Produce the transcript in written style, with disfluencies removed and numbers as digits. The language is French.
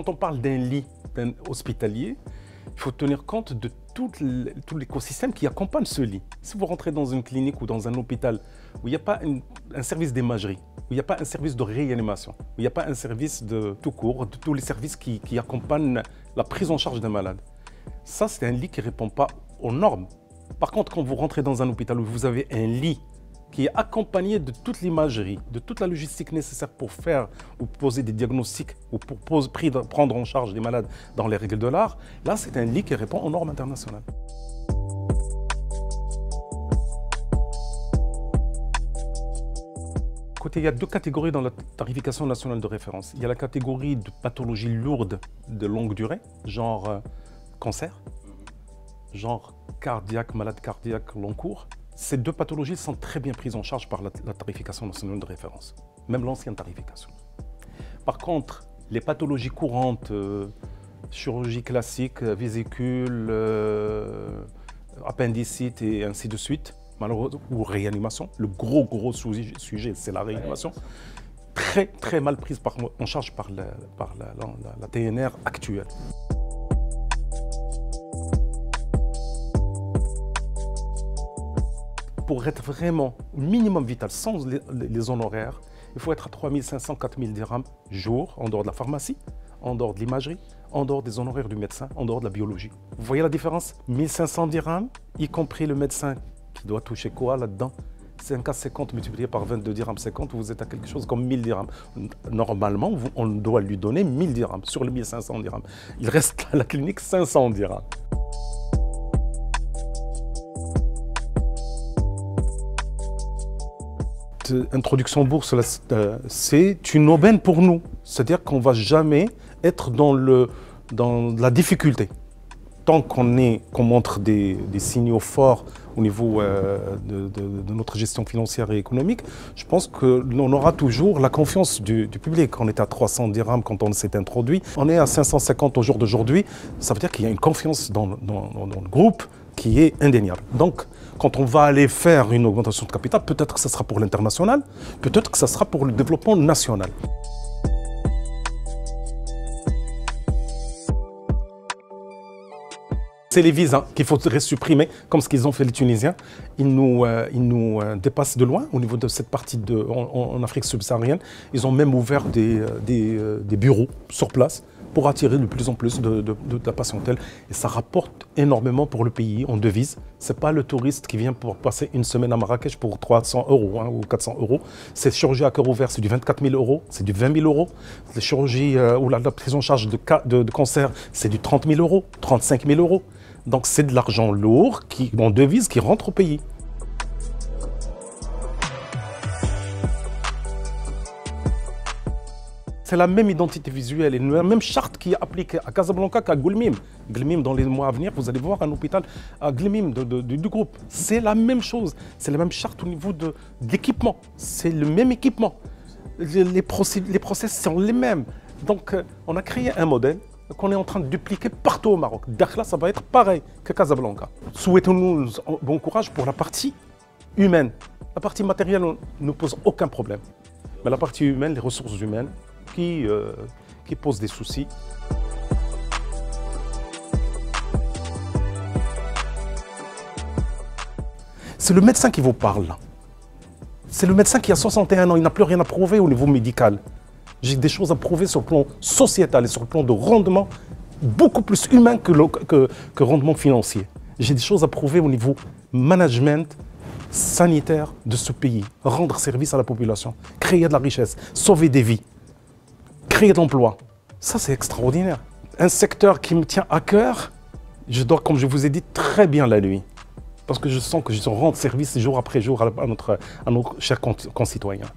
Quand on parle d'un lit hospitalier, il faut tenir compte de tout l'écosystème qui accompagne ce lit. Si vous rentrez dans une clinique ou dans un hôpital où il n'y a pas un service d'imagerie, où il n'y a pas un service de réanimation, où il n'y a pas un service de tout court, de tous les services qui accompagnent la prise en charge d'un malade, ça c'est un lit qui ne répond pas aux normes. Par contre, quand vous rentrez dans un hôpital où vous avez un lit qui est accompagné de toute l'imagerie, de toute la logistique nécessaire pour faire ou poser des diagnostics ou pour prendre en charge les malades dans les règles de l'art, là c'est un lit qui répond aux normes internationales. Écoutez, il y a deux catégories dans la tarification nationale de référence. Il y a la catégorie de pathologies lourdes de longue durée, genre cancer, genre cardiaque, malade cardiaque long cours. Ces deux pathologies sont très bien prises en charge par la tarification nationale de référence, même l'ancienne tarification. Par contre, les pathologies courantes, chirurgie classique, vésicule, appendicite et ainsi de suite, malheureusement, ou réanimation, le gros sujet, c'est la réanimation, très mal prise en charge par la TNR actuelle. Pour être vraiment minimum vital, sans les honoraires, il faut être à 3 500, 4 000 dirhams jour, en dehors de la pharmacie, en dehors de l'imagerie, en dehors des honoraires du médecin, en dehors de la biologie. Vous voyez la différence? 1 500 dirhams, y compris le médecin qui doit toucher quoi là-dedans? 5,50 multiplié par 22 dirhams 50, vous êtes à quelque chose comme 1000 dirhams. Normalement, on doit lui donner 1000 dirhams sur les 1500 dirhams. Il reste à la clinique 500 dirhams. Introduction bourse, c'est une aubaine pour nous. C'est-à-dire qu'on ne va jamais être dans la difficulté. Tant qu'on montre des signaux forts au niveau de notre gestion financière et économique, je pense qu'on aura toujours la confiance du public. On était à 300 dirhams quand on s'est introduit. On est à 550 au jour d'aujourd'hui. Ça veut dire qu'il y a une confiance dans le groupe qui est indéniable. Donc, quand on va aller faire une augmentation de capital, peut-être que ce sera pour l'international, peut-être que ce sera pour le développement national. C'est les visas qu'il faudrait supprimer, comme ce qu'ils ont fait les Tunisiens. Ils nous dépassent de loin au niveau de cette partie en Afrique subsaharienne. Ils ont même ouvert des bureaux sur place pour attirer de plus en plus de la patientèle. Et ça rapporte énormément pour le pays en devises. Ce n'est pas le touriste qui vient pour passer une semaine à Marrakech pour 300 € ou 400 €. Ces chirurgies à cœur ouvert, c'est du 24 000 €, c'est du 20 000 €. Les chirurgies ou la prise en charge de cancer, c'est du 30 000 €, 35 000 €. Donc c'est de l'argent lourd en devises qui rentre au pays. C'est la même identité visuelle et la même charte qui est appliquée à Casablanca qu'à Goulmim. Goulmim, dans les mois à venir, vous allez voir un hôpital à Goulmim du groupe. C'est la même chose. C'est la même charte au niveau de l'équipement. C'est le même équipement. Les process sont les mêmes. Donc, on a créé un modèle qu'on est en train de dupliquer partout au Maroc. Dakhla, ça va être pareil que Casablanca. Souhaitons-nous bon courage pour la partie humaine. La partie matérielle ne pose aucun problème. Mais la partie humaine, les ressources humaines, qui posent des soucis. C'est le médecin qui vous parle. C'est le médecin qui a 61 ans, il n'a plus rien à prouver au niveau médical. J'ai des choses à prouver sur le plan sociétal et sur le plan de rendement beaucoup plus humain que rendement financier. J'ai des choses à prouver au niveau management sanitaire de ce pays, rendre service à la population, créer de la richesse, sauver des vies, créer de l'emploi. Ça, c'est extraordinaire. Un secteur qui me tient à cœur, je dors, comme je vous ai dit, très bien la nuit. Parce que je sens que je rends service jour après jour à nos chers concitoyens.